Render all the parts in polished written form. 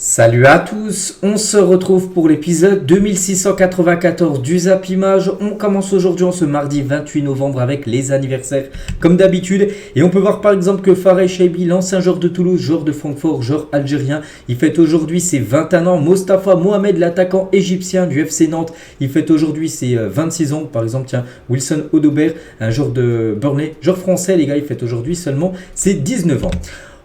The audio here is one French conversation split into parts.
Salut à tous, on se retrouve pour l'épisode 2694 du Zap Image. On commence aujourd'hui en ce mardi 28 novembre avec les anniversaires comme d'habitude. Et on peut voir par exemple que Fareh Chaibi, l'ancien joueur de Toulouse, joueur de Francfort, joueur algérien, il fête aujourd'hui ses 21 ans. Mostafa Mohamed, l'attaquant égyptien du FC Nantes, il fête aujourd'hui ses 26 ans. Par exemple, tiens, Wilson Odobert, un joueur de Burnley, joueur français les gars, il fête aujourd'hui seulement ses 19 ans.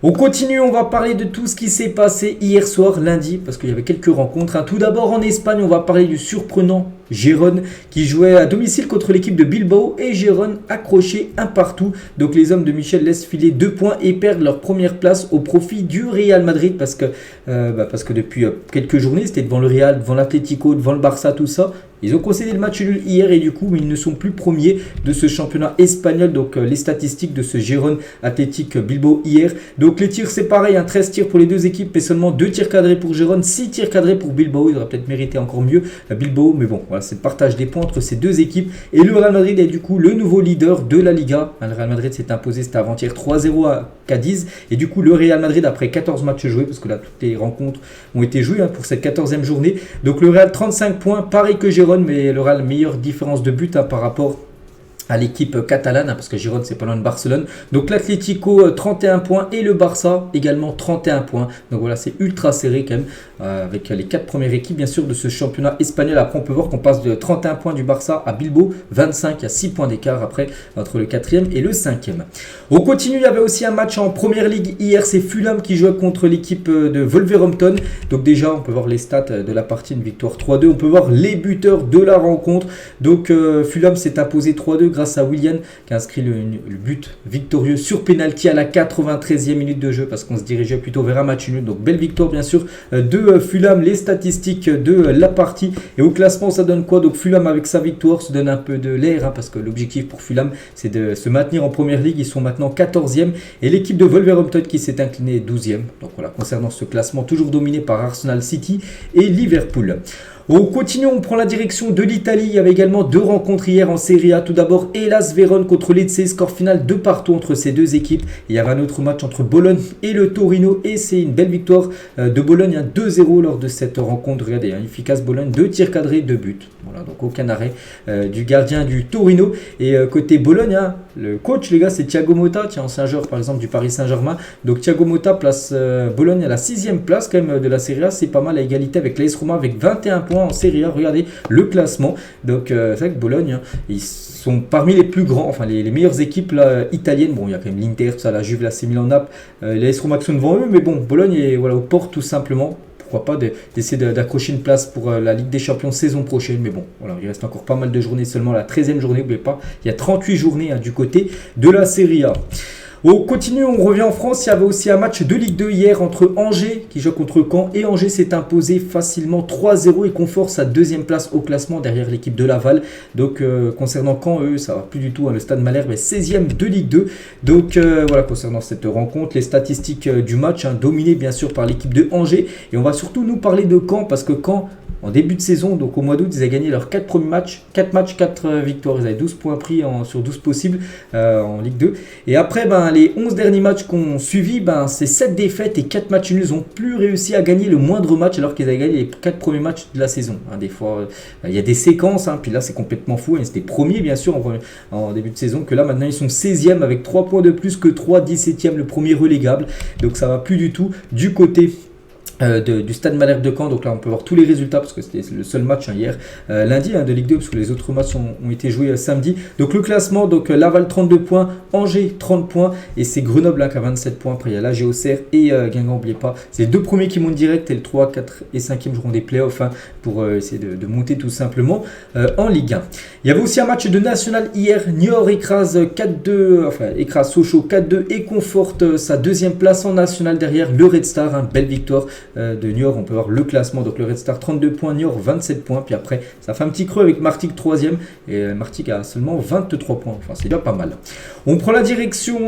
On continue, on va parler de tout ce qui s'est passé hier soir, lundi, parce qu'il y avait quelques rencontres. Tout d'abord en Espagne, on va parler du surprenant Gérone qui jouait à domicile contre l'équipe de Bilbao et Gérone accroché un partout. Donc les hommes de Michel laissent filer 2 points et perdent leur première place au profit du Real Madrid parce que depuis quelques journées, c'était devant le Real, devant l'Atlético, devant le Barça, tout ça. Ils ont concédé le match nul hier et du coup ils ne sont plus premiers de ce championnat espagnol. Donc les statistiques de ce Gérone Athletic Bilbao hier. Donc les tirs c'est pareil, 13 tirs pour les deux équipes mais seulement 2 tirs cadrés pour Gérone, 6 tirs cadrés pour Bilbao. Il aurait peut-être mérité encore mieux Bilbao, mais bon voilà, c'est le partage des points entre ces deux équipes. Et le Real Madrid est du coup le nouveau leader de la Liga. Le Real Madrid s'est imposé, c'était avant-hier 3-0 à Cadiz. Et du coup le Real Madrid après 14 matchs joués, parce que là toutes les rencontres ont été jouées pour cette 14e journée. Donc le Real 35 points, pareil que Gérone, mais le Real meilleure différence de but par rapport à l'équipe catalane, parce que Gérone c'est pas loin de Barcelone. Donc l'Atlético 31 points et le Barça également 31 points. Donc voilà, c'est ultra serré quand même avec les 4 premières équipes bien sûr de ce championnat espagnol. Après on peut voir qu'on passe de 31 points du Barça à Bilbao, 25, il y a 6 points d'écart après entre le 4e et le 5e. On continue, il y avait aussi un match en Première Ligue hier, c'est Fulham qui jouait contre l'équipe de Wolverhampton. Donc déjà on peut voir les stats de la partie, une victoire 3-2. On peut voir les buteurs de la rencontre. Donc Fulham s'est imposé 3-2 grâce à Willian qui a inscrit le but victorieux sur penalty à la 93e minute de jeu parce qu'on se dirigeait plutôt vers un match nul. Donc belle victoire bien sûr de Fulham. Les statistiques de la partie et au classement ça donne quoi? Donc Fulham avec sa victoire se donne un peu de l'air parce que l'objectif pour Fulham c'est de se maintenir en Première Ligue. Ils sont maintenant 14e et l'équipe de Wolverhampton qui s'est inclinée 12e. Donc voilà, concernant ce classement toujours dominé par Arsenal, City et Liverpool. On continue, on prend la direction de l'Italie. Il y avait également 2 rencontres hier en Serie A. Tout d'abord, Hellas Vérone contre Lecce, score final 2 partout entre ces deux équipes. Il y avait un autre match entre Bologne et le Torino et c'est une belle victoire de Bologne, 2-0 lors de cette rencontre. Regardez, efficace Bologne, 2 tirs cadrés, 2 buts. Voilà, donc aucun arrêt du gardien du Torino. Et côté Bologne, le coach les gars c'est Thiago Motta, ancien joueur par exemple du Paris Saint-Germain. Donc Thiago Motta place Bologne à la 6e place quand même de la Serie A. C'est pas mal à égalité avec l'AS Roma avec 21 points en Serie A. Regardez le classement. Donc c'est vrai que Bologne, ils sont parmi les plus grands, enfin les meilleures équipes là, italiennes. Bon, il y a quand même l'Inter, tout ça, la Juve, l'AC Milan, Naples, l'AS Roma qui sont devant eux. Mais bon, Bologne est aux portes tout simplement. Pourquoi pas d'essayer d'accrocher une place pour la Ligue des Champions saison prochaine. Mais bon, voilà, il reste encore pas mal de journées, seulement la 13e journée, n'oubliez pas, il y a 38 journées du côté de la Serie A. On continue, on revient en France. Il y avait aussi un match de Ligue 2 hier entre Angers qui joue contre Caen et Angers s'est imposé facilement 3-0 et conforte sa 2e place au classement derrière l'équipe de Laval. Donc concernant Caen, eux ça va plus du tout, le Stade Malherbe est 16e de Ligue 2. Donc voilà, concernant cette rencontre, les statistiques du match dominées bien sûr par l'équipe de Angers et on va surtout nous parler de Caen parce que Caen en début de saison, donc au mois d'août, ils avaient gagné leurs 4 premiers matchs, 4 victoires, ils avaient 12 points pris sur 12 possibles en Ligue 2. Et après, les 11 derniers matchs qu'on suivi, c'est 7 défaites et 4 matchs nuls. Ils n'ont plus réussi à gagner le moindre match alors qu'ils avaient gagné les 4 premiers matchs de la saison. Des fois, il y a des séquences, puis là c'est complètement fou. C'était premiers bien sûr en début de saison, que là maintenant ils sont 16e avec 3 points de plus que 3, 17e, le premier relégable. Donc ça va plus du tout du côté du Stade Malherbe de Caen. Donc là on peut voir tous les résultats parce que c'était le seul match hier lundi de Ligue 2 parce que les autres matchs ont été joués samedi. Donc le classement, donc Laval 32 points, Angers 30 points et c'est Grenoble qui a 27 points. Après il y a la Auxerre et Guingamp, n'oubliez pas, c'est les 2 premiers qui montent direct et le 3, 4 et 5e joueront des playoffs pour essayer de monter tout simplement en Ligue 1. Il y avait aussi un match de National hier. Niort écrase 4-2, écrase Sochaux 4-2 et conforte sa 2e place en National derrière le Red Star. Belle victoire de Niort. On peut voir le classement. Donc le Red Star 32 points, Niort 27 points. Puis après, ça fait un petit creux avec Martigues 3e. Et Martigues a seulement 23 points. Enfin, c'est déjà pas mal. On prend la direction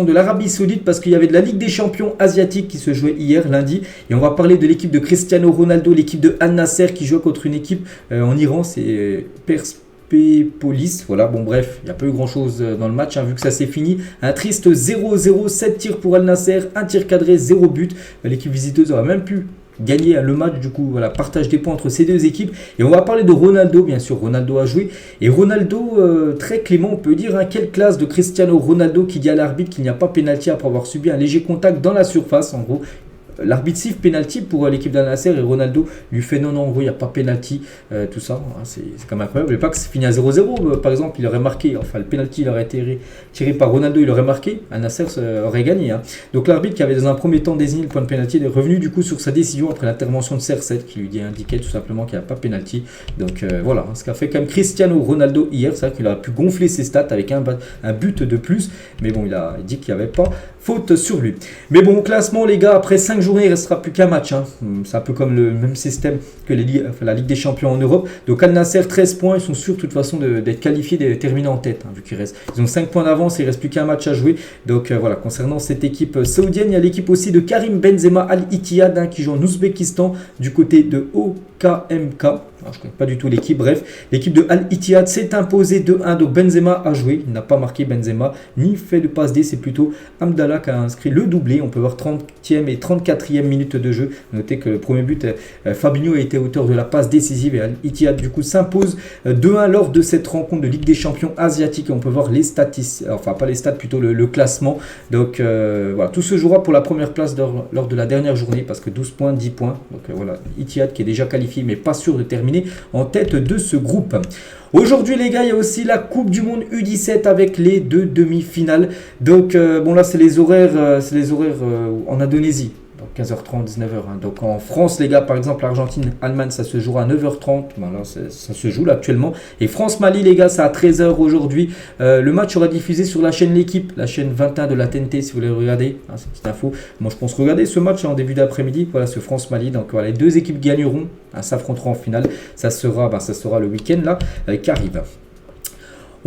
de l'Arabie Saoudite parce qu'il y avait de la Ligue des Champions asiatique qui se jouait hier lundi. Et on va parler de l'équipe de Cristiano Ronaldo, l'équipe de Al Nasser qui joue contre une équipe en Iran. C'est Police. Voilà, bon bref, il n'y a pas eu grand chose dans le match, vu que ça s'est fini. Un triste 0-0, 7 tirs pour Al Nasser, un tir cadré, 0 but. L'équipe visiteuse aurait même pu gagner le match, du coup voilà, partage des points entre ces deux équipes. Et on va parler de Ronaldo, bien sûr. Ronaldo a joué, et Ronaldo très clément, on peut dire, quelle classe de Cristiano Ronaldo, qui dit à l'arbitre qu'il n'y a pas pénalty après avoir subi un léger contact dans la surface. En gros, l'arbitre siffle pénalty pour l'équipe d'Al Nasser, et Ronaldo lui fait non, en gros, il n'y a pas pénalty, tout ça. C'est quand même incroyable. Et pas que c'est fini à 0-0, par exemple, il aurait marqué, enfin le pénalty il aurait été tiré par Ronaldo, il aurait marqué, Al Nasser aurait gagné. Donc l'arbitre, qui avait dans un premier temps désigné le point de pénalty, est revenu du coup sur sa décision après l'intervention de CR7, qui lui indiquait tout simplement qu'il n'y a pas pénalty. Donc voilà, ce qu'a fait quand même Cristiano Ronaldo hier. C'est vrai qu'il aurait pu gonfler ses stats avec un but de plus, mais bon, il a dit qu'il n'y avait pas faute sur lui. Mais bon, au classement, les gars, après 5 journées, il ne restera plus qu'un match. C'est un peu comme le même système que la Ligue des Champions en Europe. Donc Al Nasser, 13 points. Ils sont sûrs de toute façon d'être qualifiés, de terminer en tête, vu qu'ils restent. Ils ont 5 points d'avance et il ne reste plus qu'un match à jouer. Donc voilà, concernant cette équipe saoudienne, il y a l'équipe aussi de Karim Benzema Al-Ittihad, qui joue en Ouzbékistan du côté de OKMK. Alors, je ne connais pas du tout l'équipe. Bref, l'équipe de Al-Ittihad s'est imposée 2-1. Donc Benzema a joué. Il n'a pas marqué Benzema, ni fait de passe D. C'est plutôt Amdallah qui a inscrit le doublé. On peut voir 30e et 34e minute de jeu. Notez que le premier but, Fabinho a été auteur de la passe décisive, et Al-Ittihad du coup s'impose 2-1 lors de cette rencontre de Ligue des Champions asiatique. On peut voir les statistiques, enfin pas les stats, plutôt le classement. Donc voilà, tout se jouera pour la première place lors de la dernière journée, parce que 12 points, 10 points. Donc voilà, Ittihad qui est déjà qualifié mais pas sûr de terminer en tête de ce groupe. Aujourd'hui les gars, il y a aussi la Coupe du Monde U17 avec les 2 demi-finales. Donc bon, là c'est les horaires en Indonésie. Donc 15h30, 19h. Donc en France, les gars, par exemple, Argentine-Allemagne, ça se jouera à 9h30. Bon, là, ça se joue là actuellement. Et France-Mali, les gars, c'est à 13h aujourd'hui. Le match sera diffusé sur la chaîne L'équipe, la chaîne 21 de la TNT, si vous voulez regarder. C'est une petite info. Moi, je pense regarder ce match en début d'après-midi. Voilà, ce France-Mali. Donc voilà, les deux équipes gagneront, s'affronteront en finale. Ça sera le week-end là qui arrive.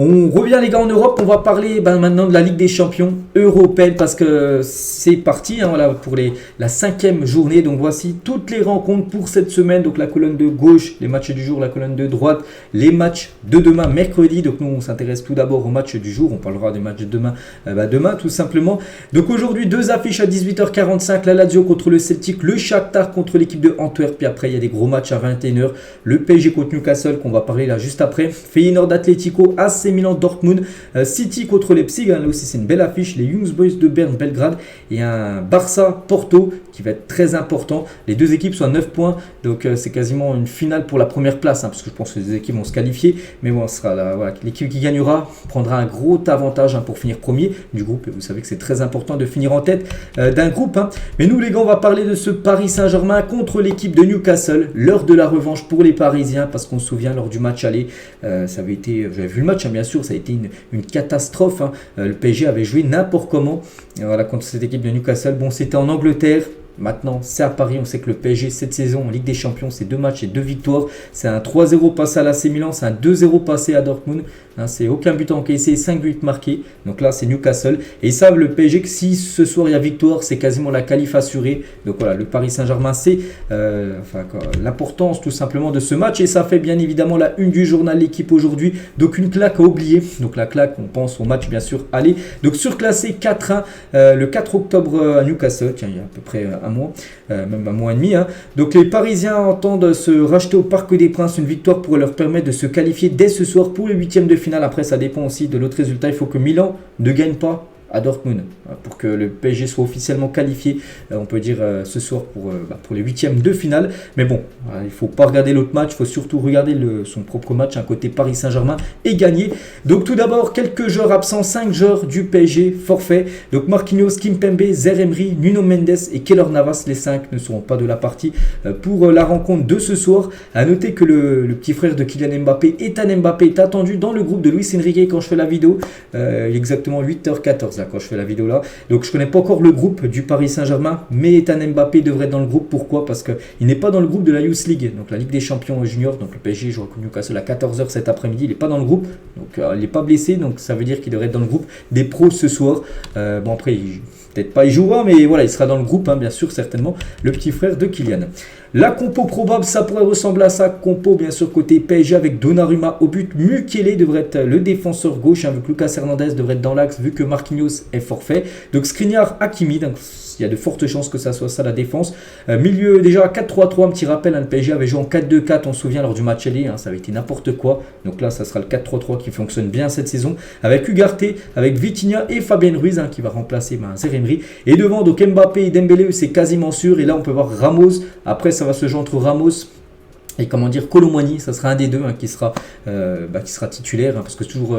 On revient les gars en Europe, on va parler maintenant de la Ligue des Champions européenne, parce que c'est parti voilà, pour la 5e journée. Donc voici toutes les rencontres pour cette semaine. Donc la colonne de gauche, les matchs du jour, la colonne de droite, les matchs de demain, mercredi. Donc nous on s'intéresse tout d'abord au match du jour, on parlera des matchs de demain, demain tout simplement. Donc aujourd'hui 2 affiches à 18h45, la Lazio contre le Celtic, le Shakhtar contre l'équipe de Antwerp. Puis après il y a des gros matchs à 21h, le PSG contre Newcastle qu'on va parler là juste après, Feyenoord Atlético, AC Milan Dortmund, City contre Leipzig, là aussi c'est une belle affiche, les Young Boys de Berne Belgrade, et un Barça Porto qui va être très important. Les deux équipes sont à 9 points, donc c'est quasiment une finale pour la première place, parce que je pense que les deux équipes vont se qualifier, mais bon, ce sera là, voilà, l'équipe qui gagnera prendra un gros avantage pour finir premier du groupe, et vous savez que c'est très important de finir en tête d'un groupe. Mais nous les gars, on va parler de ce Paris Saint-Germain contre l'équipe de Newcastle, l'heure de la revanche pour les Parisiens, parce qu'on se souvient lors du match aller, ça avait été, j'avais vu le match bien sûr, ça a été une catastrophe. Le PSG avait joué n'importe comment voilà, contre cette équipe de Newcastle. Bon, c'était en Angleterre. Maintenant, c'est à Paris. On sait que le PSG, cette saison en Ligue des Champions, c'est 2 matchs et 2 victoires. C'est un 3-0 passé à l'AC Milan, c'est un 2-0 passé à Dortmund. C'est aucun but encaissé, 5 buts marqués. Donc là, c'est Newcastle. Et ils savent, le PSG, que si ce soir il y a victoire, c'est quasiment la qualif assurée. Donc voilà, le Paris Saint-Germain, c'est l'importance tout simplement de ce match. Et ça fait bien évidemment la une du journal L'équipe aujourd'hui. Donc une claque à oublier. Donc la claque, on pense au match bien sûr. Allez, donc surclassé 4-1 le 4 octobre à Newcastle. Tiens, il y a à peu près un mois, même un mois et demi. Donc les Parisiens entendent se racheter au Parc des Princes. Une victoire pourrait leur permettre de se qualifier dès ce soir pour les 8e de finale. Après, ça dépend aussi de l'autre résultat. Il faut que Milan ne gagne pas à Dortmund pour que le PSG soit officiellement qualifié, on peut dire ce soir pour les 8e de finale. Mais bon, il ne faut pas regarder l'autre match, il faut surtout regarder son propre match, un côté Paris Saint-Germain et gagner. Donc tout d'abord, quelques joueurs absents, 5 joueurs du PSG forfait. Donc Marquinhos, Kimpembe, Zeremri, Nuno Mendes et Keylor Navas, les 5 ne seront pas de la partie pour la rencontre de ce soir. A noter que le petit frère de Kylian Mbappé, Ethan Mbappé, est attendu dans le groupe de Luis Enrique quand je fais la vidéo, exactement 8h14 là, quand je fais la vidéo là. Donc je connais pas encore le groupe du Paris Saint-Germain, mais Ethan Mbappé devrait être dans le groupe. Pourquoi? Parce qu'il n'est pas dans le groupe de la Youth League, donc la Ligue des Champions juniors. Donc le PSG joue à Newcastle à 14h cet après-midi, il n'est pas dans le groupe, donc il n'est pas blessé, donc ça veut dire qu'il devrait être dans le groupe des pros ce soir. Bon après peut-être pas il jouera, mais voilà, il sera dans le groupe, bien sûr, certainement, le petit frère de Kylian. La compo probable, ça pourrait ressembler à ça. Compo, bien sûr, côté PSG avec Donnarumma au but. Mukiele devrait être le défenseur gauche, vu que Lucas Hernandez devrait être dans l'axe, vu que Marquinhos est forfait. Donc Skriniar, Hakimi, donc il y a de fortes chances que ça soit ça la défense. Milieu déjà 4-3-3, un petit rappel, le PSG avait joué en 4-2-4, on se souvient lors du match aller, ça avait été n'importe quoi. Donc là, ça sera le 4-3-3 qui fonctionne bien cette saison. Avec Ugarte, avec Vitinha et Fabien Ruiz qui va remplacer Zaïre-Emery. Et devant, donc Mbappé et Dembélé, c'est quasiment sûr. Et là, on peut voir Ramos. Après, ça va se jouer entre Ramos et Kolo Muani, ça sera un des deux qui sera titulaire, parce que toujours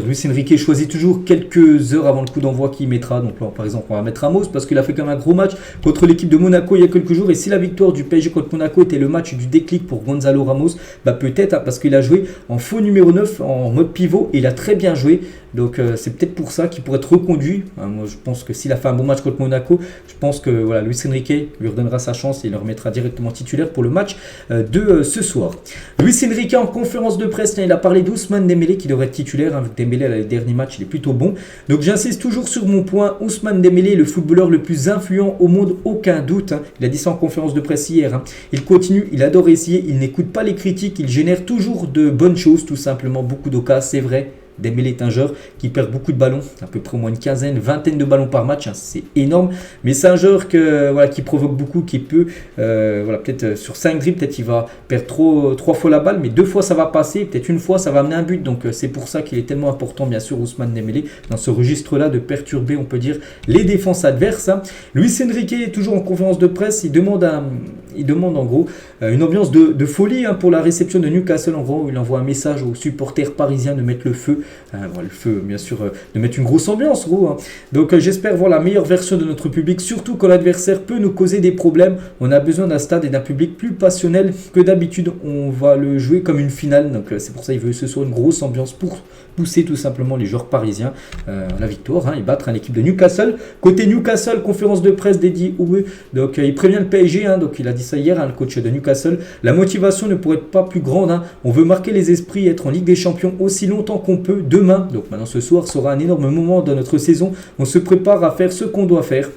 Luis Enrique choisit toujours quelques heures avant le coup d'envoi qu'il mettra. Donc là, par exemple, on va mettre Ramos parce qu'il a fait quand même un gros match contre l'équipe de Monaco il y a quelques jours. Et si la victoire du PSG contre Monaco était le match du déclic pour Gonzalo Ramos, peut-être parce qu'il a joué en faux numéro 9 en mode pivot et il a très bien joué. Donc c'est peut-être pour ça qu'il pourrait être reconduit. Moi je pense que s'il a fait un bon match contre Monaco, je pense que Luis Enrique lui redonnera sa chance et il le remettra directement titulaire pour le match de ce soir. Luis Enrique en conférence de presse, il a parlé d'Ousmane Dembélé qui devrait être titulaire. Dembélé les derniers matchs il est plutôt bon. Donc j'insiste toujours sur mon point, Ousmane Dembélé est le footballeur le plus influent au monde, aucun doute. Il a dit ça en conférence de presse hier. Il continue, il adore essayer, il n'écoute pas les critiques, il génère toujours de bonnes choses, tout simplement, beaucoup d'occasions, c'est vrai. Dembélé est un joueur qui perd beaucoup de ballons, à peu près au moins une quinzaine, vingtaine de ballons par match, c'est énorme. Mais c'est un joueur qui provoque beaucoup, qui peut, peut-être sur 5 dribbles, peut-être il va perdre 3 fois la balle, mais 2 fois ça va passer, peut-être une fois ça va amener un but. Donc c'est pour ça qu'il est tellement important, bien sûr, Ousmane Dembélé, dans ce registre-là, de perturber, on peut dire, les défenses adverses. Luis Enrique est toujours en conférence de presse, il demande en gros une ambiance de folie pour la réception de Newcastle. En gros, il envoie un message aux supporters parisiens de mettre le feu. Le feu, bien sûr, de mettre une grosse ambiance, gros. Donc j'espère voir la meilleure version de notre public, surtout quand l'adversaire peut nous causer des problèmes. On a besoin d'un stade et d'un public plus passionnel que d'habitude. On va le jouer comme une finale, donc c'est pour ça qu'il veut ce soir une grosse ambiance pour pousser tout simplement les joueurs parisiens à la victoire et battre l'équipe de Newcastle. Côté Newcastle, conférence de presse dédiée au donc il prévient le PSG, donc il a dit ça hier, le coach de Newcastle. La motivation ne pourrait pas plus grande. On veut marquer les esprits et être en Ligue des Champions aussi longtemps qu'on peut. Demain, donc maintenant ce soir, sera un énorme moment dans notre saison. On se prépare à faire ce qu'on doit faire.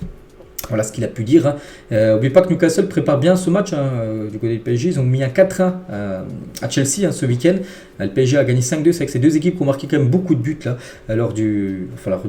Voilà ce qu'il a pu dire. N'oubliez pas que Newcastle prépare bien ce match du côté du PSG. Ils ont mis un 4-1 à Chelsea ce week-end. Le PSG a gagné 5-2. C'est avec ces deux équipes qui ont marqué quand même beaucoup de buts lors du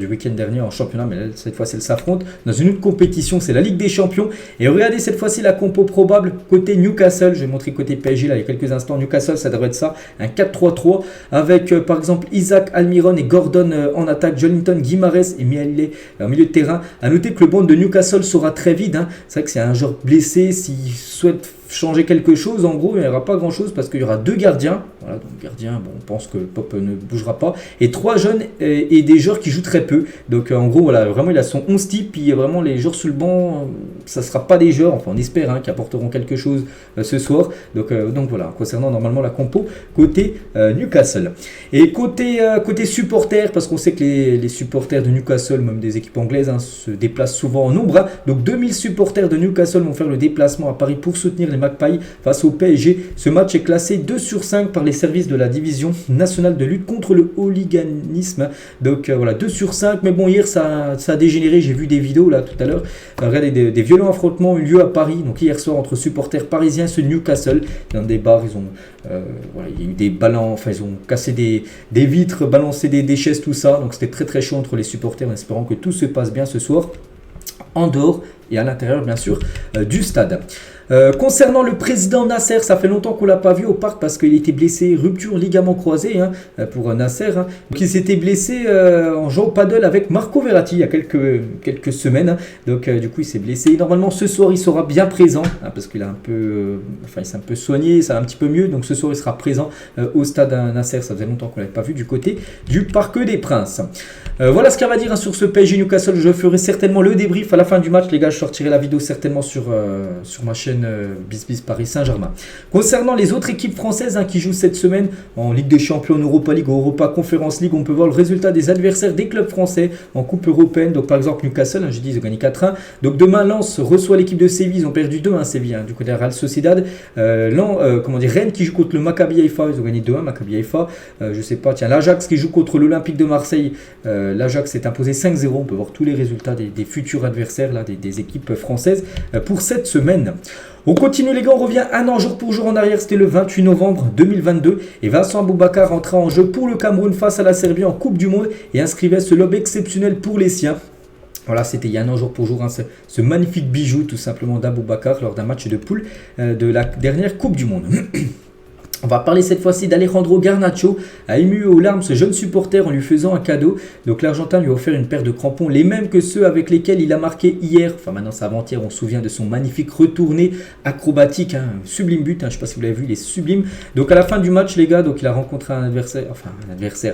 week-end dernier en championnat. Mais là, cette fois-ci, elles s'affrontent dans une autre compétition. C'est la Ligue des Champions. Et regardez cette fois-ci la compo probable côté Newcastle. Je vais montrer côté PSG là il y a quelques instants. Newcastle, ça devrait être ça. Un 4-3-3 avec par exemple Isaac, Almiron et Gordon en attaque. Joelinton, Guimarães et Mialé en milieu de terrain. A noter que le banc de Newcastle sera très vide. C'est vrai que c'est un joueur blessé. S'il souhaite changer quelque chose, en gros il n'y aura pas grand chose parce qu'il y aura 2 gardiens. Voilà, donc gardien, on pense que Pop ne bougera pas, et 3 jeunes et des joueurs qui jouent très peu. Donc en gros voilà, vraiment il a son 11 type, puis vraiment les joueurs sur le banc, ça ne sera pas des joueurs, enfin on espère, qui apporteront quelque chose ce soir. Donc voilà, concernant normalement la compo côté Newcastle. Et côté supporters, parce qu'on sait que les supporters de Newcastle, même des équipes anglaises, se déplacent souvent en nombre. Donc 2000 supporters de Newcastle vont faire le déplacement à Paris pour soutenir les Magpies face au PSG. Ce match est classé 2 sur 5 par les services de la division nationale de lutte contre le hooliganisme. Donc voilà, 2 sur 5. Mais bon, hier ça a dégénéré. J'ai vu des vidéos là tout à l'heure. Regardez, des violents affrontements ont eu lieu à Paris. Donc hier soir entre supporters parisiens et Newcastle. Dans des bars, il y a eu des ballons, ils ont cassé des vitres, balancé des chaises, tout ça. Donc c'était très très chaud entre les supporters, en espérant que tout se passe bien ce soir en dehors et à l'intérieur bien sûr du stade. Concernant le président Nasser, ça fait longtemps qu'on ne l'a pas vu au parc parce qu'il était blessé, rupture ligament croisé pour Nasser. Donc il s'était blessé en jouant au paddle avec Marco Verratti il y a quelques semaines. Donc du coup il s'est blessé. Et normalement ce soir il sera bien présent parce qu'il a il s'est un peu soigné, ça va un petit peu mieux. Donc ce soir il sera présent au stade Nasser. Ça faisait longtemps qu'on ne l'avait pas vu du côté du Parc des Princes. Voilà ce qu'il va dire sur ce PSG Newcastle. Je ferai certainement le débrief à la fin du match, les gars. Je sortirai la vidéo certainement sur ma chaîne BizBiz Paris Saint-Germain. Concernant les autres équipes françaises qui jouent cette semaine en Ligue des Champions, en Europa League, Europa Conference League, on peut voir le résultat des adversaires des clubs français en Coupe européenne. Donc par exemple Newcastle, j'ai dit ils ont gagné 4-1. Donc demain Lens reçoit l'équipe de Séville, ils ont perdu 2-1 Séville du côté de Real Sociedad. Rennes qui joue contre le Maccabi Haïfa, ils ont gagné 2-1 Maccabi Haïfa. Je sais pas, tiens, l'Ajax qui joue contre l'Olympique de Marseille, l'Ajax s'est imposé 5-0. On peut voir tous les résultats des futurs adversaires là, des équipes françaises pour cette semaine. On continue les gars, on revient un an jour pour jour en arrière, c'était le 28 novembre 2022 et Vincent Aboubakar entra en jeu pour le Cameroun face à la Serbie en Coupe du Monde et inscrivait ce lob exceptionnel pour les siens. Voilà, c'était il y a un an jour pour jour, ce magnifique bijou tout simplement d'Aboubakar lors d'un match de poule de la dernière Coupe du Monde. On va parler cette fois-ci d'Alejandro Garnacho, a ému aux larmes ce jeune supporter en lui faisant un cadeau. Donc l'Argentin lui a offert une paire de crampons, les mêmes que ceux avec lesquels il a marqué hier. Enfin maintenant c'est avant-hier, on se souvient de son magnifique retourné acrobatique, sublime but, je ne sais pas si vous l'avez vu, il est sublime. Donc à la fin du match les gars, donc il a rencontré un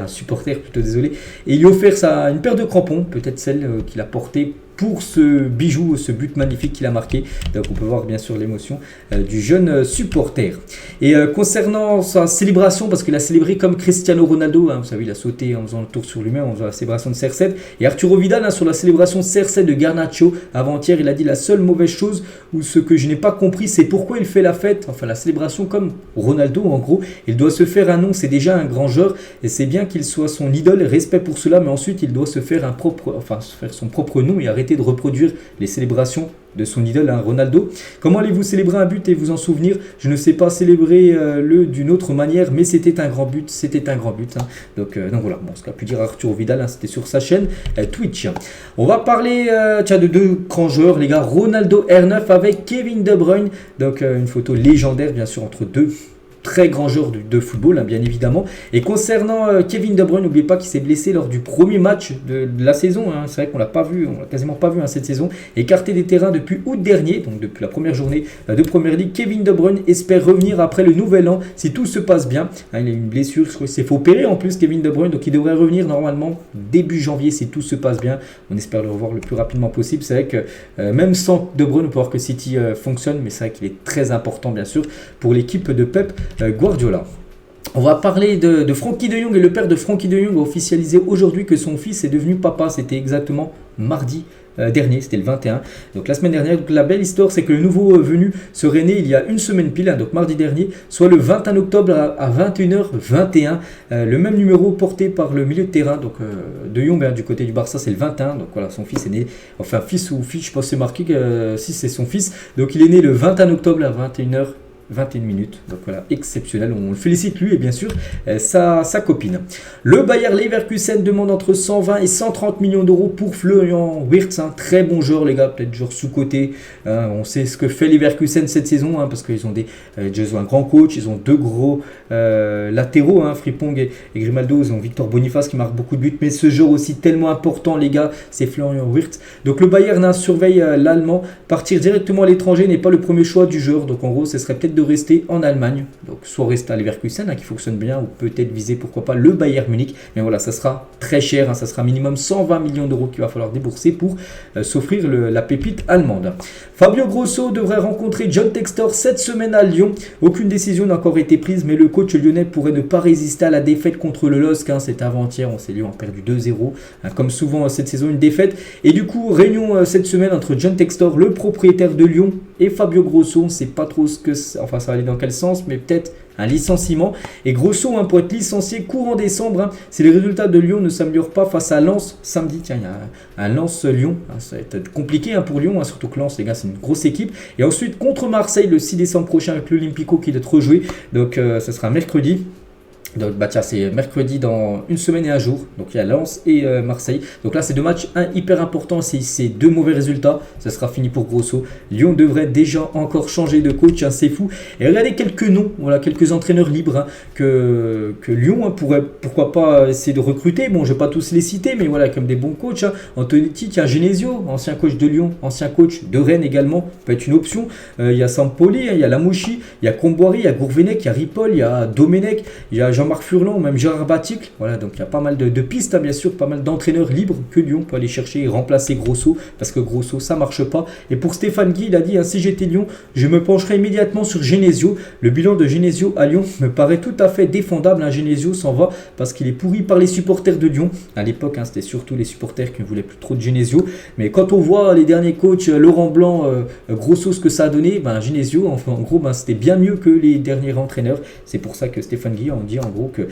supporter plutôt désolé, et il lui a offert une paire de crampons, peut-être celle qu'il a portée pour ce bijou, ce but magnifique qu'il a marqué. Donc on peut voir bien sûr l'émotion du jeune supporter. Et concernant sa célébration, parce qu'il a célébré comme Cristiano Ronaldo, vous savez il a sauté en faisant le tour sur lui-même, en faisant la célébration de CR7. Et Arturo Vidal sur la célébration de CR7 de Garnacho, avant-hier il a dit la seule mauvaise chose, ou ce que je n'ai pas compris, c'est pourquoi il fait la fête, enfin la célébration comme Ronaldo en gros. Il doit se faire un nom, c'est déjà un grand joueur, et c'est bien qu'il soit son idole, respect pour cela, mais ensuite il doit se faire son propre nom et arrêter de reproduire les célébrations de son idole Ronaldo. Comment allez-vous célébrer un but et vous en souvenir? Je ne sais pas célébrer d'une autre manière, mais c'était un grand but, Donc voilà, bon, ce qu'a pu dire Arturo Vidal, c'était sur sa chaîne Twitch. On va parler de deux grands joueurs les gars, Ronaldo R9 avec Kevin De Bruyne, donc une photo légendaire bien sûr entre deux très grand joueur de football, bien évidemment. Et concernant Kevin De Bruyne, n'oubliez pas qu'il s'est blessé lors du premier match de la saison. C'est vrai qu'on l'a pas vu, on l'a quasiment pas vu cette saison. Écarté des terrains depuis août dernier, donc depuis la première journée de Première Ligue. Kevin De Bruyne espère revenir après le nouvel an si tout se passe bien. Il a une blessure, je crois qu'il s'est fait opérer en plus Kevin De Bruyne, donc il devrait revenir normalement début janvier si tout se passe bien. On espère le revoir le plus rapidement possible. C'est vrai que même sans De Bruyne, on peut voir que City fonctionne, mais c'est vrai qu'il est très important bien sûr pour l'équipe de Pep Guardiola. On va parler de Frenkie de Jong, et le père de Frenkie de Jong a officialisé aujourd'hui que son fils est devenu papa. C'était exactement mardi dernier, c'était le 21. Donc la semaine dernière, donc la belle histoire, c'est que le nouveau venu serait né il y a une semaine pile, donc mardi dernier, soit le 21 octobre à 21h21. Le même numéro porté par le milieu de terrain, donc de Jong du côté du Barça, c'est le 21. Donc voilà, son fils est né, enfin fils ou fille, je pense que c'est marqué si c'est son fils. Donc il est né le 21 octobre à 21h. 21 minutes, donc voilà, exceptionnel, on le félicite lui et bien sûr sa copine. Le Bayer Leverkusen demande entre 120 et 130 millions d'euros pour Florian Wirtz, très bon joueur les gars, peut-être joueur sous-coté. On sait ce que fait Leverkusen cette saison, parce qu'ils ont un grand coach, ils ont deux gros latéraux, Frimpong et Grimaldo, ils ont Victor Boniface qui marque beaucoup de buts, mais ce joueur aussi tellement important les gars, c'est Florian Wirtz. Donc le Bayern surveille l'Allemand, partir directement à l'étranger n'est pas le premier choix du joueur, donc en gros ce serait peut-être de rester en Allemagne, donc soit rester à Leverkusen qui fonctionne bien, ou peut-être viser pourquoi pas le Bayern Munich, mais voilà, ça sera très cher, ça sera minimum 120 millions d'euros qu'il va falloir débourser pour s'offrir la pépite allemande. Fabio Grosso devrait rencontrer John Textor cette semaine à Lyon. Aucune décision n'a encore été prise, mais le coach lyonnais pourrait ne pas résister à la défaite contre le LOSC. C'était avant-hier, on s'est Lyon a perdu 2-0, comme souvent cette saison, une défaite. Et du coup, réunion cette semaine entre John Textor, le propriétaire de Lyon, et Fabio Grosso. On ne sait pas trop ça va aller dans quel sens, mais peut-être un licenciement. Et Grosso pour être licencié courant décembre, si les résultats de Lyon ne s'améliorent pas face à Lens samedi. Tiens, il y a un Lens-Lyon, ça va être compliqué pour Lyon, surtout que Lens, les gars, c'est une grosse équipe. Et ensuite contre Marseille le 6 décembre prochain avec l'Olympico qui doit être rejoué, donc ça sera mercredi. Donc tiens, c'est mercredi dans une semaine et un jour. Donc il y a Lens et Marseille. Donc là c'est deux matchs hyper importants. Si c'est deux mauvais résultats, ça sera fini pour Grosso. Lyon devrait déjà encore changer de coach, c'est fou. Et regardez quelques noms, voilà, quelques entraîneurs libres que Lyon pourrait pourquoi pas essayer de recruter. Bon, je vais pas tous les citer, mais voilà, comme des bons coachs. Antonetti, tiens, Genesio, ancien coach de Lyon, ancien coach de Rennes également, peut être une option. Il y a Sampoli, il y a Lamouchi, il y a Comboiré, il y a Gourvenec, il y a Ripoll, il y a Domenech, il y a Jean-Marc Furlan, même Gérard Baticle. Voilà, donc il y a pas mal de pistes, hein, bien sûr, pas mal d'entraîneurs libres que Lyon peut aller chercher et remplacer Grosso, parce que Grosso, ça marche pas. Et pour Stéphane Guy, il a dit, hein, si j'étais Lyon, je me pencherais immédiatement sur Genesio. Le bilan de Genesio à Lyon me paraît tout à fait défendable. Hein. Genesio s'en va parce qu'il est pourri par les supporters de Lyon. À l'époque, hein, c'était surtout les supporters qui ne voulaient plus trop de Genesio. Mais quand on voit les derniers coachs, Laurent Blanc, Grosso, ce que ça a donné, Genesio, enfin, en gros, c'était bien mieux que les derniers entraîneurs. C'est pour ça que Stéphane Guy en dit en gros que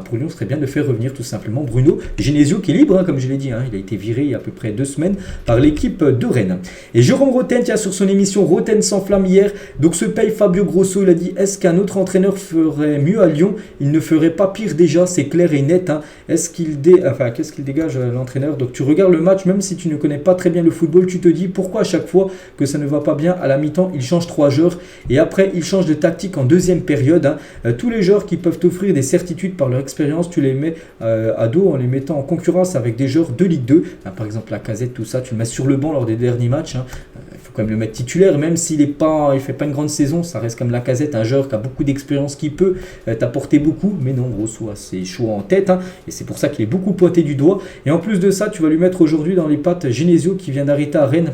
pour Lyon, ce serait bien de faire revenir tout simplement Bruno Genesio, qui est libre, hein, comme je l'ai dit. Hein, il a été viré il y a à peu près 2 semaines par l'équipe de Rennes. Et Jérôme Roten, tiens, sur son émission Roten sans flamme hier, donc se paye Fabio Grosso, il a dit, est-ce qu'un autre entraîneur ferait mieux à Lyon? Il ne ferait pas pire déjà, c'est clair et net. Hein. Qu'est-ce qu'il dégage l'entraîneur? Donc tu regardes le match, même si tu ne connais pas très bien le football, tu te dis pourquoi à chaque fois que ça ne va pas bien à la mi-temps, il change 3 joueurs et après il change de tactique en deuxième période. Hein. Tous les joueurs qui peuvent t'offrir des certitudes par leur expérience, tu les mets à dos en les mettant en concurrence avec des joueurs de Ligue 2. Par exemple la Casette, tout ça, tu le mets sur le banc lors des derniers matchs. Hein. Il faut quand même le mettre titulaire, même s'il ne fait pas une grande saison, ça reste comme la Casette, un joueur qui a beaucoup d'expérience, qui peut t'apporter beaucoup, mais non, Grosso a ses choix en tête, hein, et c'est pour ça qu'il est beaucoup pointé du doigt. Et en plus de ça, tu vas lui mettre aujourd'hui dans les pattes Genesio qui vient d'arrêter à Rennes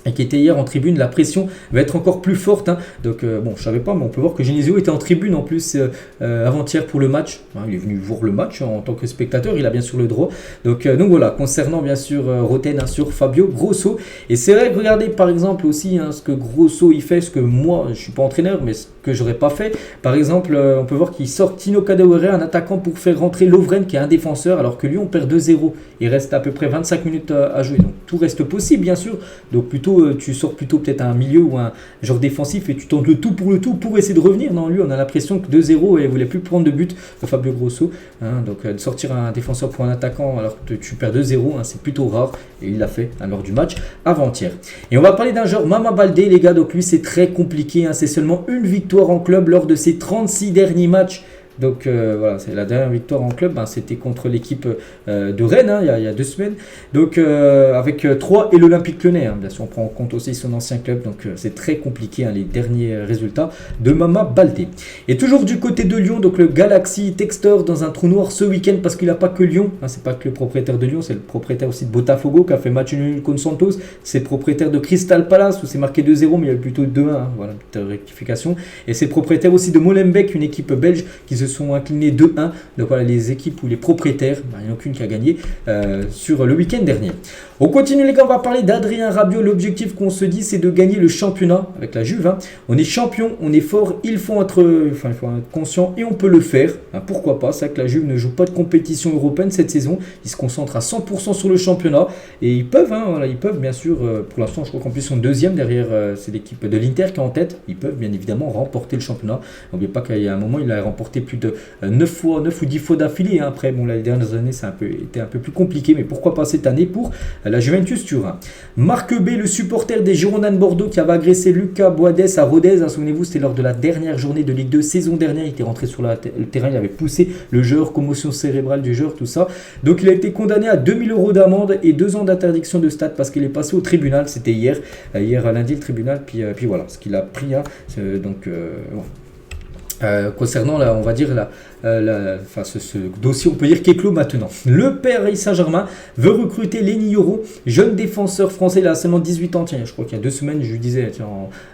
et qui était hier en tribune. La pression va être encore plus forte. Hein. Donc, je savais pas, mais on peut voir que Genesio était en tribune en plus avant-hier pour le match. Hein, il est venu voir le match en tant que spectateur, il a bien sûr le droit. Donc voilà, concernant bien sûr Roten, hein, sur Fabio Grosso. Et c'est vrai que regardez par exemple aussi ce que Grosso il fait, ce que moi, je suis pas entraîneur, mais ce que j'aurais pas fait. Par exemple, on peut voir qu'il sort Tino Kadewere, un attaquant, pour faire rentrer Lovren qui est un défenseur, alors que Lyon perd 2-0. Il reste à peu près 25 minutes à jouer. Donc tout reste possible bien sûr. Donc plutôt tu sors plutôt peut-être à un milieu ou un genre défensif et tu tentes le tout pour essayer de revenir. Non, lui on a l'impression que 2-0 et il voulait plus prendre de but, Fabio Grosso. Hein, donc de sortir un défenseur pour un attaquant alors que tu perds 2-0, hein, c'est plutôt rare et il l'a fait lors du match avant-hier. Et on va parler d'un joueur, Mama Baldé les gars. Donc lui c'est très compliqué, hein, c'est seulement une victoire en club lors de ses 36 derniers matchs. Donc voilà, c'est la dernière victoire en club, c'était contre l'équipe de Rennes, hein, il y a 2 semaines. Donc avec 3 et l'Olympique Lyonnais, hein, bien sûr on prend en compte aussi son ancien club. Donc c'est très compliqué, hein, les derniers résultats de Mama Baldé. Et toujours du côté de Lyon, donc le Galaxy Textor dans un trou noir ce week-end, parce qu'il n'a pas que Lyon, hein, c'est pas que le propriétaire de Lyon, c'est le propriétaire aussi de Botafogo qui a fait match nul contre Santos. C'est le propriétaire de Crystal Palace où c'est marqué 2-0 mais il y a plutôt 2-1, hein, voilà, petite rectification. Et c'est le propriétaire aussi de Molenbeek, une équipe belge qui se sont inclinés 2-1. Donc voilà, les équipes ou les propriétaires, il n'y en a aucune qui a gagné sur le week-end dernier. On continue les gars, on va parler d'Adrien Rabiot. L'objectif qu'on se dit, c'est de gagner le championnat avec la Juve. Hein. On est champion, on est fort, il faut être conscient et on peut le faire. Hein, pourquoi pas? C'est vrai que la Juve ne joue pas de compétition européenne cette saison. Ils se concentrent à 100% sur le championnat et ils peuvent, hein, voilà, ils peuvent bien sûr, pour l'instant je crois qu'en plus ils sont deuxième derrière, c'est l'équipe de l'Inter qui est en tête. Ils peuvent bien évidemment remporter le championnat. N'oubliez pas qu'il y a un moment, il a remporté plus de 9 ou 10 fois d'affilée. Hein. Après, les dernières années, ça a été un peu plus compliqué, mais pourquoi pas cette année pour la Juventus Turin. Marc B, le supporter des Girondins de Bordeaux qui avait agressé Lucas Boadès à Rodez. Hein, souvenez-vous, c'était lors de la dernière journée de Ligue 2 saison dernière. Il était rentré sur le terrain, il avait poussé le joueur, commotion cérébrale du joueur, tout ça. Donc il a été condamné à 2000 € d'amende et 2 ans d'interdiction de stade parce qu'il est passé au tribunal. C'était hier lundi le tribunal. Puis voilà, ce qu'il a pris. Hein, concernant on va dire ce dossier, on peut dire qu'est clos maintenant. Le Paris Saint-Germain veut recruter Lenny Yoro, jeune défenseur français. Il a seulement 18 ans. Tiens, je crois qu'il y a 2 semaines, je lui disais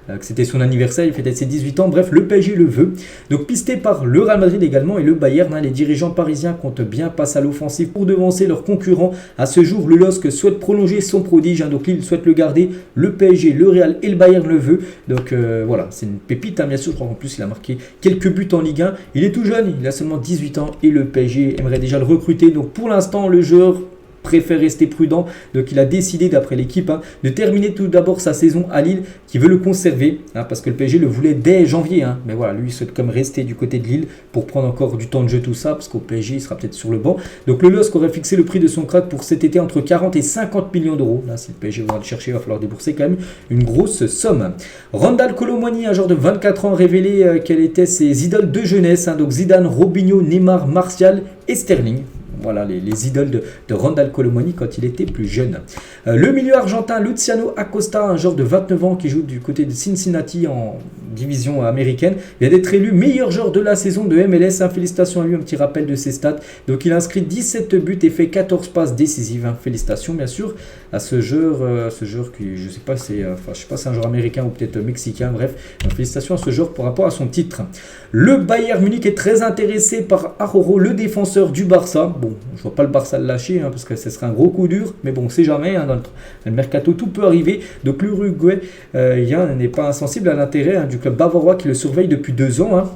que c'était son anniversaire, il fêtait ses 18 ans. Bref, le PSG le veut. Donc pisté par le Real Madrid également et le Bayern, hein, les dirigeants parisiens comptent bien passer à l'offensive pour devancer leurs concurrents. À ce jour, le LOSC souhaite prolonger son prodige, hein, donc il souhaite le garder. Le PSG, le Real et le Bayern le veut. Donc voilà, c'est une pépite, hein, bien sûr. Je crois qu'en plus il a marqué quelques buts en Ligue 1. Il est tout jeune, il a seulement 18 ans et le PSG aimerait déjà le recruter. Donc pour l'instant, le joueur préfère rester prudent. Donc il a décidé, d'après l'équipe, hein, de terminer tout d'abord sa saison à Lille, qui veut le conserver, hein, parce que le PSG le voulait dès janvier. Hein. Mais voilà, lui il souhaite comme rester du côté de Lille pour prendre encore du temps de jeu, tout ça, parce qu'au PSG il sera peut-être sur le banc. Donc le LOSC aurait fixé le prix de son crack pour cet été entre 40 et 50 millions d'euros. Là, si le PSG va le chercher, il va falloir débourser quand même une grosse somme. Randal Kolo Muani, un joueur de 24 ans, révélé quelles étaient ses idoles de jeunesse. Hein. Donc Zidane, Robinho, Neymar, Martial et Sterling. voilà, les idoles de Randal Colomoni quand il était plus jeune. Le milieu argentin Luciano Acosta, un joueur de 29 ans qui joue du côté de Cincinnati en division américaine, vient d'être élu meilleur joueur de la saison de MLS. Félicitations à lui, un petit rappel de ses stats. Donc il a inscrit 17 buts et fait 14 passes décisives. Félicitations bien sûr à ce joueur qui, je sais pas, c'est un joueur américain ou peut-être mexicain, bref. Donc, félicitations à ce joueur par rapport à son titre. Le Bayern Munich est très intéressé par Araujo, le défenseur du Barça. Bon, je vois pas le Barça le lâcher parce que ce serait un gros coup dur, mais bon, on sait jamais, dans le mercato tout peut arriver. Donc l'Uruguay n'est pas insensible à l'intérêt du club bavarois qui le surveille depuis 2 ans.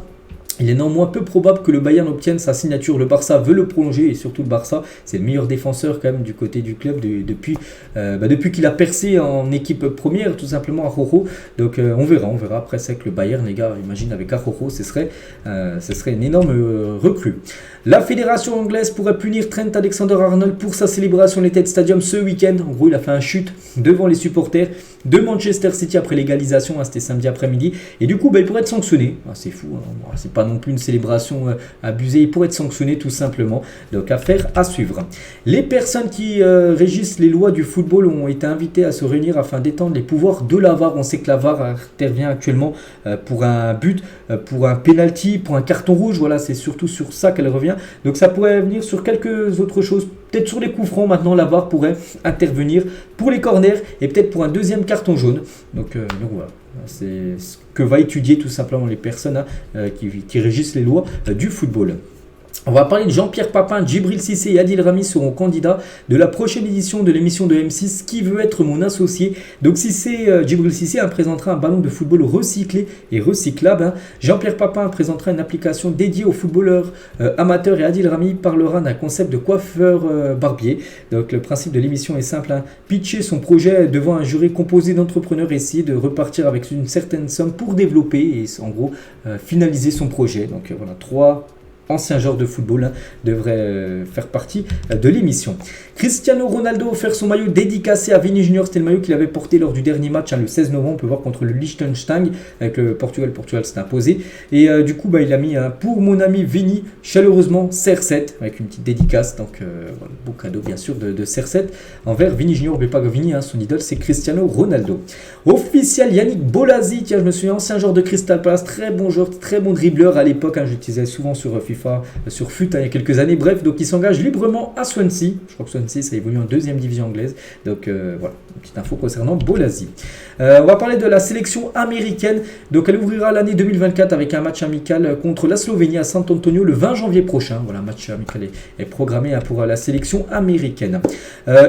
Il est néanmoins peu probable que le Bayern obtienne sa signature. Le Barça veut le prolonger et surtout le Barça, c'est le meilleur défenseur quand même du côté du club depuis qu'il a percé en équipe première, tout simplement à Araujo. Donc on verra. Après c'est que le Bayern, les gars, imagine avec Araujo, ce serait une énorme recrue. La fédération anglaise pourrait punir Trent Alexander-Arnold pour sa célébration à l'Etihad Stadium ce week-end. En gros, il a fait un chute devant les supporters de Manchester City après l'égalisation, c'était samedi après-midi. Et du coup, il pourrait être sanctionné. C'est fou, c'est pas non plus une célébration abusée. Il pourrait être sanctionné tout simplement. Donc, affaire à suivre. Les personnes qui régissent les lois du football ont été invitées à se réunir afin d'étendre les pouvoirs de la VAR. On sait que la VAR intervient actuellement pour un but, pour un penalty, pour un carton rouge. Voilà, c'est surtout sur ça qu'elle revient. Donc ça pourrait venir sur quelques autres choses. Peut-être sur les coups francs, maintenant la VAR pourrait intervenir pour les corners et peut-être pour un deuxième carton jaune. Donc voilà, c'est ce que va étudier tout simplement les personnes qui régissent les lois du football. On va parler de Jean-Pierre Papin, Djibril Cissé et Adil Rami seront candidats de la prochaine édition de l'émission de M6 Qui veut être mon associé. Donc Djibril Cissé présentera un ballon de football recyclé et recyclable. Jean-Pierre Papin présentera une application dédiée aux footballeurs amateurs et Adil Rami parlera d'un concept de coiffeur barbier. Donc le principe de l'émission est simple, pitcher son projet devant un jury composé d'entrepreneurs et essayer de repartir avec une certaine somme pour développer et en gros finaliser son projet. Donc voilà, 3 ancien joueur de football devrait faire partie de l'émission. Cristiano Ronaldo a offert son maillot dédicacé à Vini Junior. C'était le maillot qu'il avait porté lors du dernier match le 16 novembre. On peut voir contre le Liechtenstein avec le Portugal. Portugal s'est imposé. Et du coup, il a mis pour mon ami Vini, chaleureusement CR7 avec une petite dédicace. Donc, voilà, beau cadeau bien sûr de CR7 envers Vini Junior. N'oubliez pas que Vini, son idole, c'est Cristiano Ronaldo. Officiel Yannick Bolasie, tiens, je me souviens, ancien joueur de Crystal Palace, très bon joueur, très bon dribbleur à l'époque. J'utilisais souvent sur FIFA, sur FUT il y a quelques années. Bref, donc il s'engage librement à Swansea. Je crois que Swansea, ça évolue en 2e division anglaise. Donc voilà, une petite info concernant Bolasie. On va parler de la sélection américaine. Donc elle ouvrira l'année 2024 avec un match amical contre la Slovénie à San Antonio le 20 janvier prochain. Voilà, un match amical est programmé pour la sélection américaine.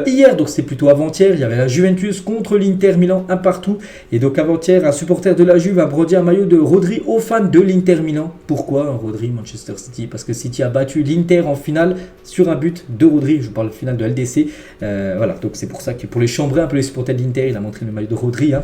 Hier, donc c'est plutôt avant-hier, il y avait la Juventus contre l'Inter Milan, un partout. Et donc avant-hier, un supporter de la Juve a brodé un maillot de Rodri aux fans de l'Inter Milan. Pourquoi Rodri, Manchester City? Parce que City a battu l'Inter en finale sur un but de Rodri. Je parle de finale de LDC. Voilà, donc c'est pour ça que pour les chambrer un peu les supporters de l'Inter, il a montré le maillot de Rodri.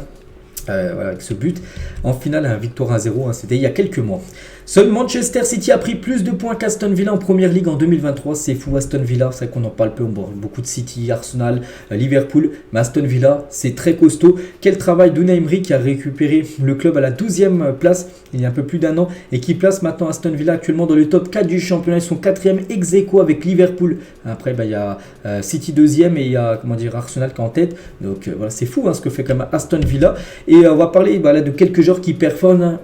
Voilà, avec ce but en finale, un victoire 1-0, c'était il y a quelques mois. Seul Manchester City a pris plus de points qu'Aston Villa en Première Ligue en 2023. C'est fou, Aston Villa, c'est vrai qu'on en parle peu, on parle beaucoup de City, Arsenal, Liverpool, mais Aston Villa, c'est très costaud. Quel travail d'Unai Emery qui a récupéré le club à la 12e place il y a un peu plus d'un an et qui place maintenant Aston Villa actuellement dans le top 4 du championnat. Ils sont 4e ex aequo avec Liverpool. Après, il y a City 2e et il y a Arsenal qui est en tête. Donc voilà, c'est fou ce que fait quand même Aston Villa. Et on va parler de quelques joueurs qui performent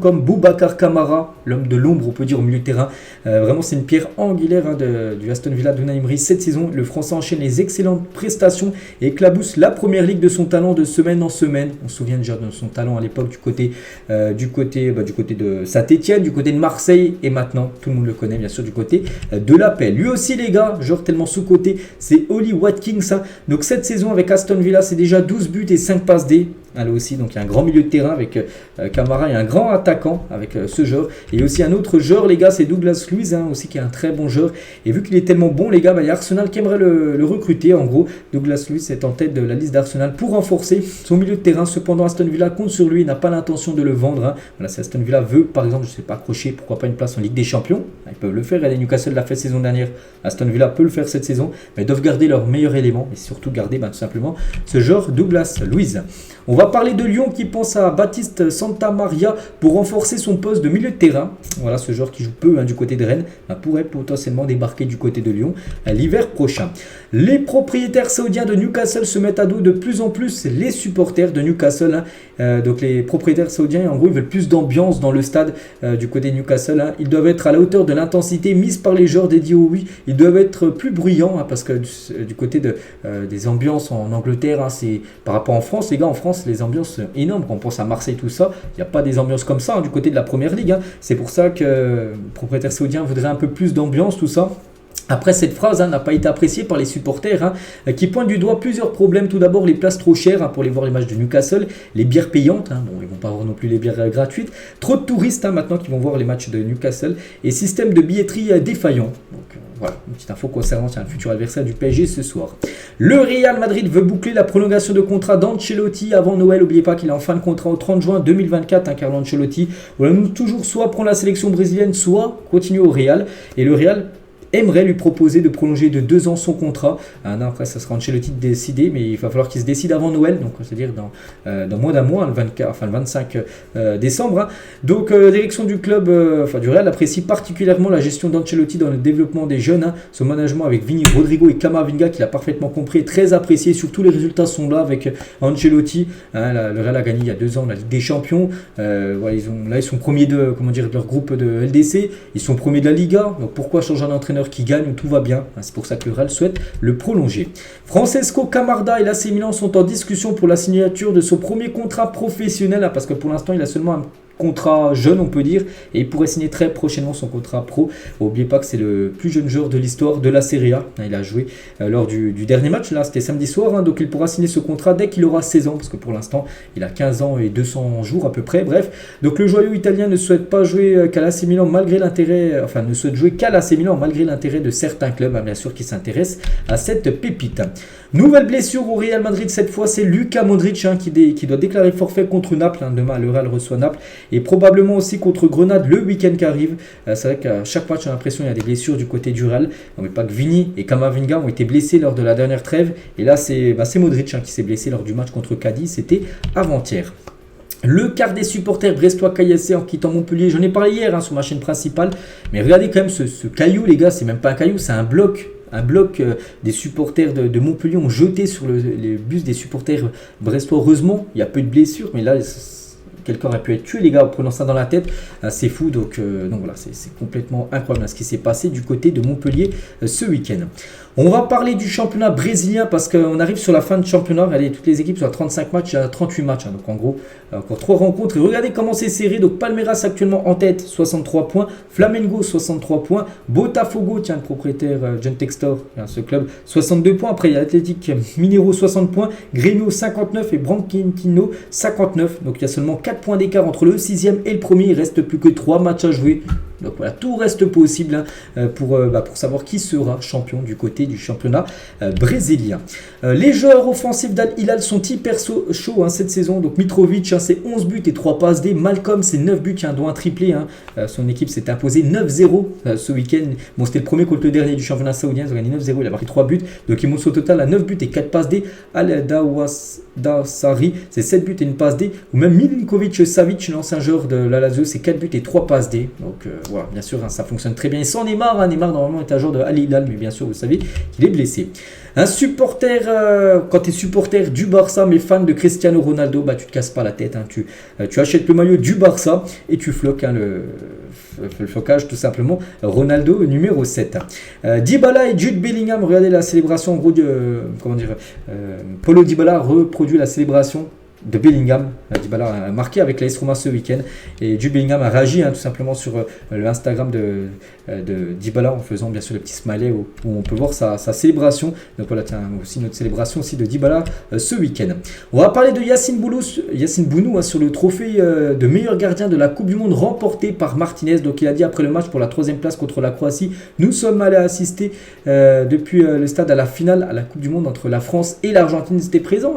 comme Boubacar Kamara, l'homme de l'ombre, on peut dire, au milieu de terrain. Vraiment, c'est une pierre angulaire du Aston Villa d'Unai Emery cette saison. Le Français enchaîne les excellentes prestations et éclabousse la Première Ligue de son talent de semaine en semaine. On se souvient déjà de son talent à l'époque du côté de Saint-Etienne, du côté de Marseille et maintenant, tout le monde le connaît bien sûr, du côté de l'Appel. Lui aussi, les gars, genre tellement sous-côté, c'est Oli Watkins. Donc cette saison avec Aston Villa, c'est déjà 12 buts et 5 passes D. Là aussi, donc il y a un grand milieu de terrain avec Kamara et un grand attaquant avec ce joueur. Et aussi un autre joueur, les gars, c'est Douglas Luiz aussi qui est un très bon joueur. Et vu qu'il est tellement bon, les gars, il y a Arsenal qui aimerait le recruter. En gros, Douglas Luiz est en tête de la liste d'Arsenal pour renforcer son milieu de terrain. Cependant, Aston Villa compte sur lui, il n'a pas l'intention de le vendre. Voilà, si Aston Villa veut, par exemple, je ne sais pas, accrocher, pourquoi pas une place en Ligue des Champions, ils peuvent le faire. Newcastle l'a fait saison dernière, Aston Villa peut le faire cette saison, mais ils doivent garder leur meilleur élément et surtout garder tout simplement ce joueur Douglas Luiz. On va parler de Lyon qui pense à Baptiste Santamaria pour renforcer son poste de milieu de terrain. Voilà, ce joueur qui joue peu du côté de Rennes pourrait potentiellement débarquer du côté de Lyon l'hiver prochain. Les propriétaires saoudiens de Newcastle se mettent à dos de plus en plus les supporters de Newcastle. Donc les propriétaires saoudiens, en gros, ils veulent plus d'ambiance dans le stade du côté de Newcastle. Ils doivent être à la hauteur de l'intensité mise par les joueurs dédiés au oui. Ils doivent être plus bruyants parce que du côté des ambiances en Angleterre, c'est par rapport en France, les gars, en France, les ambiances sont énormes. Quand on pense à Marseille, tout ça, il n'y a pas des ambiances comme ça du côté de la Première Ligue. C'est pour ça que les propriétaires saoudiens voudraient un peu plus d'ambiance, tout ça. Après, cette phrase n'a pas été appréciée par les supporters qui pointent du doigt plusieurs problèmes. Tout d'abord, les places trop chères pour aller voir les matchs de Newcastle, les bières payantes, bon, ils ne vont pas avoir non plus les bières gratuites, trop de touristes maintenant qui vont voir les matchs de Newcastle et système de billetterie défaillant. Donc voilà, une petite info concernant un futur adversaire du PSG ce soir. Le Real Madrid veut boucler la prolongation de contrat d'Ancelotti avant Noël. N'oubliez pas qu'il est en fin de contrat au 30 juin 2024, Carlo Ancelotti. Voilà, nous toujours soit prendre la sélection brésilienne, soit continuer au Real. Et le Real aimerait lui proposer de prolonger de 2 ans son contrat. Après, ça sera Ancelotti de décider, mais il va falloir qu'il se décide avant Noël, donc c'est-à-dire dans moins d'un mois, le 25 décembre. Donc, direction du club, du Real apprécie particulièrement la gestion d'Ancelotti dans le développement des jeunes. Son management avec Vini, Rodrigo et Camavinga, qu'il a parfaitement compris, très apprécié. Surtout les résultats sont là avec Ancelotti. Le Real a gagné il y a 2 ans la Ligue des Champions. Ils sont premiers de leur groupe de LDC. Ils sont premiers de la Liga. Donc, pourquoi changer un entraîneur qui gagne où tout va bien? C'est pour ça que le Real souhaite le prolonger. Francesco Camarda et l'AC Milan sont en discussion pour la signature de son premier contrat professionnel parce que pour l'instant il a seulement un contrat jeune, on peut dire, et il pourrait signer très prochainement son contrat pro. N'oubliez pas que c'est le plus jeune joueur de l'histoire de la Serie A. Il a joué lors du dernier match, là c'était samedi soir, donc il pourra signer ce contrat dès qu'il aura 16 ans, parce que pour l'instant il a 15 ans et 200 jours à peu près. Bref, donc le joyau italien ne souhaite pas jouer qu'à l'AC Milan malgré l'intérêt, ne souhaite jouer qu'à l'AC Milan malgré l'intérêt de certains clubs, bien sûr, qui s'intéressent à cette pépite. Nouvelle blessure au Real Madrid, cette fois c'est Luka Modric qui doit déclarer forfait contre Naples. Demain le Real reçoit Naples et probablement aussi contre Grenade le week-end qui arrive. C'est vrai qu'à chaque match j'ai l'impression qu'il y a des blessures du côté du Real. On ne met pas que Vini et Camavinga ont été blessés lors de la dernière trêve et là c'est Modric qui s'est blessé lors du match contre Cadiz, c'était avant-hier. Le quart des supporters brestois caillassés en quittant Montpellier, j'en ai parlé hier sur ma chaîne principale, mais regardez quand même ce caillou les gars, c'est même pas un caillou, c'est un bloc. Un bloc des supporters de Montpellier ont jeté sur les bus des supporters brestois. Heureusement, il y a peu de blessures, mais là, quelqu'un aurait pu être tué, les gars, en prenant ça dans la tête. C'est fou, donc voilà, c'est complètement incroyable ce qui s'est passé du côté de Montpellier ce week-end. On va parler du championnat brésilien parce qu'on arrive sur la fin de championnat. Allez, toutes les équipes sont à 35 matchs, il y a 38 matchs. Donc en gros, encore 3 rencontres. Et regardez comment c'est serré. Donc Palmeiras actuellement en tête, 63 points. Flamengo, 63 points. Botafogo, le propriétaire John Textor, ce club, 62 points. Après, il y a Atlético Mineiro, 60 points. Grêmio, 59 et Bragantino, 59. Donc il y a seulement 4 points d'écart entre le 6e et le premier. Il ne reste plus que 3 matchs à jouer. Donc voilà, tout reste possible pour savoir qui sera champion du côté du championnat brésilien. Les joueurs offensifs d'Al Hilal sont hyper chauds cette saison. Donc Mitrovic, c'est 11 buts et 3 passes D. Malcolm, c'est 9 buts, dont un triplé. Son équipe s'est imposée 9-0 ce week-end. Bon, c'était le premier contre le dernier du championnat saoudien. Ils ont gagné 9-0, il a marqué 3 buts. Donc il monte au total à 9 buts et 4 passes D. Al-Dawsari, c'est 7 buts et une passe D. Ou même Milinkovic Savic, l'ancien joueur de la Lazio, c'est 4 buts et 3 passes D. Donc voilà, bien sûr, ça fonctionne très bien. Et sans Neymar, Neymar normalement est un joueur de Al Hilal, mais bien sûr, vous savez qu'il est blessé. Un supporter, quand tu es supporter du Barça, mais fan de Cristiano Ronaldo, tu te casses pas la tête. Tu achètes le maillot du Barça et tu floques le flocage tout simplement. Ronaldo numéro 7. Dybala et Jude Bellingham, regardez la célébration en gros Paulo Dybala reproduit la célébration de Bellingham. Dybala a marqué avec l'AS Roma ce week-end et Jude Bellingham a réagi tout simplement sur l'Instagram de Dybala en faisant bien sûr le petit smiley où on peut voir sa célébration. Donc voilà, aussi notre célébration aussi de Dybala ce week-end. On va parler de Yacine Bounou sur le trophée de meilleur gardien de la Coupe du Monde remporté par Martinez. Donc il a dit après le match pour la 3e place contre la Croatie, nous sommes allés assister depuis le stade à la finale à la Coupe du Monde entre la France et l'Argentine. C'était présent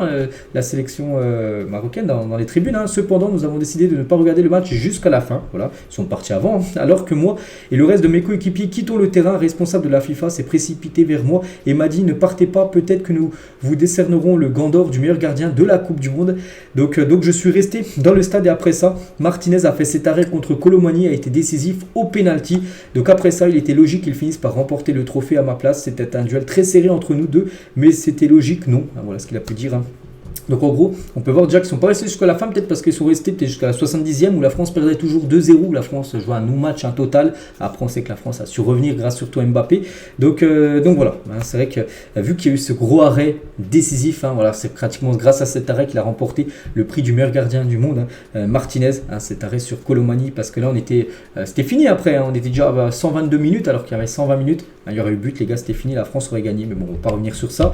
la sélection marocaine dans les tribunes. Hein. Cependant, nous avons décidé de ne pas regarder le match jusqu'à la fin. Voilà, ils sont partis avant. Hein. Alors que moi et le reste de mes coéquipiers quittons le terrain, responsable de la FIFA s'est précipité vers moi et m'a dit ne partez pas, peut-être que nous vous décernerons le gant d'or du meilleur gardien de la Coupe du Monde. Donc je suis resté dans le stade et après ça, Martinez a fait cet arrêt contre Colomani, a été décisif au penalty. Donc après ça, il était logique qu'ils finissent par remporter le trophée à ma place. C'était un duel très serré entre nous deux, mais c'était logique, non. Voilà ce qu'il a pu dire. Hein. Donc en gros, on peut voir déjà qu'ils ne sont pas restés jusqu'à la fin, peut-être parce qu'ils sont restés peut-être jusqu'à la 70e où la France perdait toujours 2-0, où la France jouait un non-match, un total. Après, on sait que la France a su revenir grâce surtout à Mbappé. Donc voilà, hein, c'est vrai que vu qu'il y a eu ce gros arrêt décisif, hein, voilà, c'est pratiquement grâce à cet arrêt qu'il a remporté le prix du meilleur gardien du monde, hein, Martinez, hein, cet arrêt sur Colomani, parce que là, c'était fini après, hein, on était déjà à 122 minutes alors qu'il y avait 120 minutes. Il y aurait eu but, les gars, c'était fini, la France aurait gagné, mais bon, on ne va pas revenir sur ça.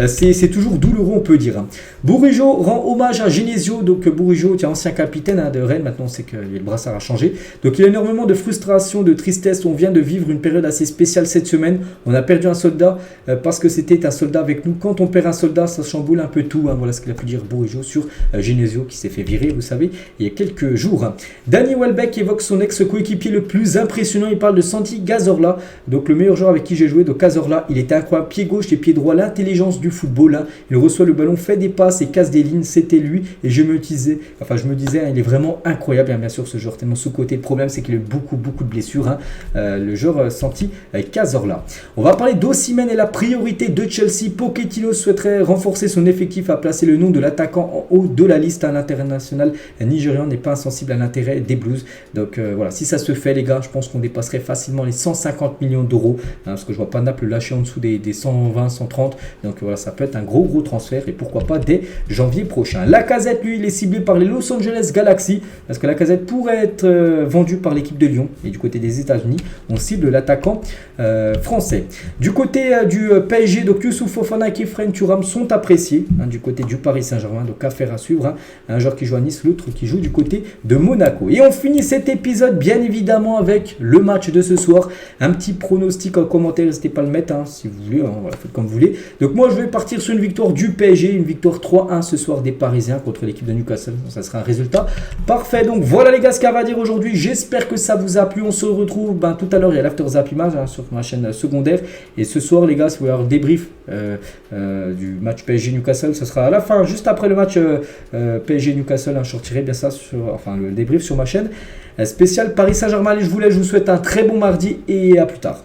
C'est toujours douloureux, on peut dire. Hein. Bourigeaud rend hommage à Genesio. Donc Bourigeaud, ancien capitaine hein, de Rennes, maintenant on sait que le brassard a changé. Donc il y a énormément de frustration, de tristesse. On vient de vivre une période assez spéciale cette semaine. On a perdu un soldat parce que c'était un soldat avec nous. Quand on perd un soldat, ça chamboule un peu tout. Hein. Voilà ce qu'il a pu dire Bourigeaud sur Genesio qui s'est fait virer, vous savez, il y a quelques jours. Hein. Danny Welbeck évoque son ex-coéquipier le plus impressionnant. Il parle de Santi Cazorla, donc le meilleur joueur avec qui j'ai joué. Donc Cazorla, il était incroyable, pied gauche et pied droit, l'intelligence du football. Hein. Il reçoit le ballon, fait des passes et casse des lignes. C'était lui et je me disais, hein, il est vraiment incroyable. Hein, bien sûr, ce joueur tellement sous-côté. Le problème, c'est qu'il a eu beaucoup de blessures. Hein. Le joueur Santi Cazorla. On va parler d'Osimhen et la priorité de Chelsea. Pochettino souhaiterait renforcer son effectif à placer le nom de l'attaquant en haut de la liste. Hein. L'international nigérian n'est pas insensible à l'intérêt des Blues. Donc voilà, si ça se fait, les gars, je pense qu'on dépasserait facilement les 150 millions d'euros. Hein, parce que je vois pas Naples lâcher en dessous des 120, 130. Donc voilà, ça peut être un gros transfert et pourquoi pas dès janvier prochain. Lacazette, lui, il est ciblé par les Los Angeles Galaxy parce que Lacazette pourrait être vendu par l'équipe de Lyon et du côté des États-Unis, on cible l'attaquant français. Du côté du PSG, donc Youssouf Fofana et Kefren Thuram sont appréciés hein, du côté du Paris Saint-Germain, donc affaire à suivre. Hein, un joueur qui joue à Nice, l'autre qui joue du côté de Monaco. Et on finit cet épisode bien évidemment avec le match de ce soir. Un petit pronostic en commentaire, n'hésitez pas à le mettre hein, si vous voulez, hein, voilà, faites comme vous voulez. Donc moi je vais partir sur une victoire du PSG, une victoire 3-1 ce soir des Parisiens contre l'équipe de Newcastle. Ça sera un résultat parfait. Donc voilà les gars ce qu'il y a à dire aujourd'hui. J'espère que ça vous a plu. On se retrouve tout à l'heure. Il y a l'After Zap Image hein, sur ma chaîne secondaire. Et ce soir les gars, si vous voulez avoir le débrief du match PSG Newcastle, ça sera à la fin, juste après le match PSG Newcastle. Hein, je sortirai bien ça le débrief sur ma chaîne spéciale Paris Saint-Germain. Je vous souhaite un très bon mardi et à plus tard.